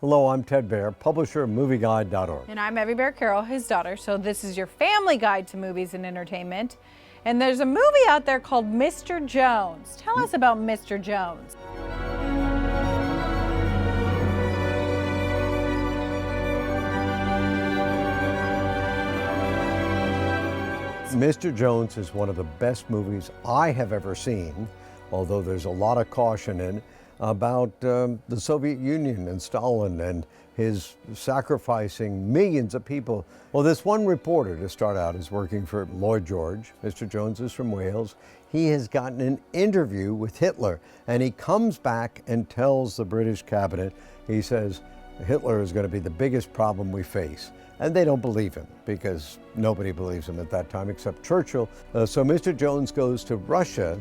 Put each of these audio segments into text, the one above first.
Hello, I'm Ted Baer, publisher of Movieguide.org. And I'm Evie Bear Carroll, his daughter. So this is your family guide to movies and entertainment. And there's a movie out there called Mr. Jones. Tell us about Mr. Jones. Mr. Jones is one of the best movies I have ever seen, although there's a lot of caution in it, about the Soviet Union and Stalin and his sacrificing millions of people. Well, this one reporter, to start out, is working for Lloyd George. Mr. Jones is from Wales. He has gotten an interview with Hitler, and he comes back and tells the British cabinet, he says, Hitler is going to be the biggest problem we face. And they don't believe him, because nobody believes him at that time except Churchill. So Mr. Jones goes to Russia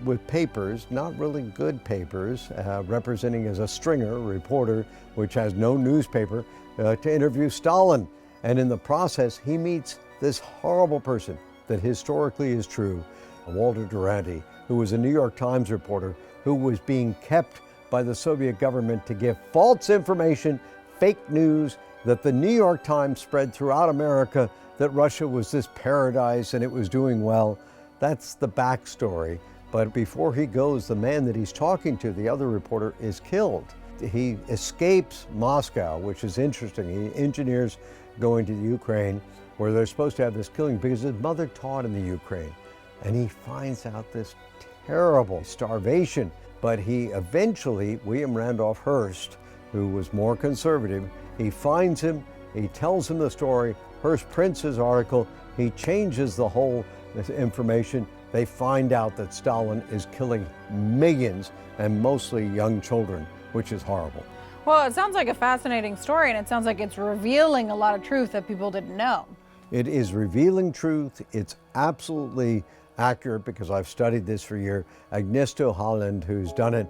with papers, not really good papers, representing as a stringer, reporter, which has no newspaper, to interview Stalin. And in the process, he meets this horrible person that historically is true, Walter Duranty, who was a New York Times reporter who was being kept by the Soviet government to give false information, fake news, that the New York Times spread throughout America that Russia was this paradise and it was doing well. That's the backstory. But before he goes, the man that he's talking to, the other reporter, is killed. He escapes Moscow, which is interesting. He engineers going to Ukraine, where they're supposed to have this killing because his mother taught in the Ukraine. And he finds out this terrible starvation. But he eventually, William Randolph Hearst, who was more conservative, he finds him, he tells him the story, Hearst prints his article, he changes the whole information. They find out that Stalin is killing millions, and mostly young children, which is horrible. Well, it sounds like a fascinating story, and it sounds like it's revealing a lot of truth that people didn't know. It is revealing truth. It's absolutely accurate because I've studied this for years. Agnieszka Holland, who's done it,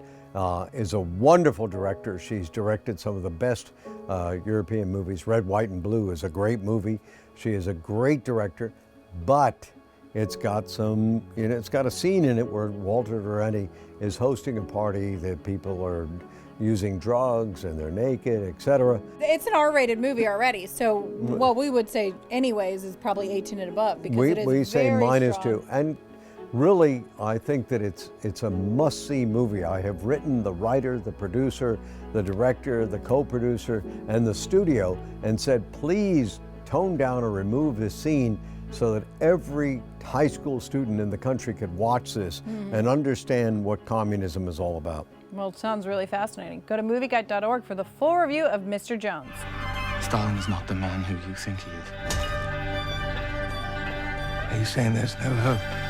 is a wonderful director. She's directed some of the best European movies. Red, White, and Blue is a great movie. She is a great director, but it's got some, it's got a scene in it where Walter Duranty is hosting a party that people are using drugs and they're naked, etc. It's an R-rated movie already, so what we would say anyways is probably 18 and above, because it is we say very -2. strong. And really, I think that it's a must-see movie. I have written the writer, the producer, the director, the co-producer, and the studio, and said, please tone down or remove this scene so that every high school student in the country could watch this and understand what communism is all about. Well, it sounds really fascinating. Go to movieguide.org for the full review of Mr. Jones. Stalin is not the man who you think he is. Are you saying there's no hope?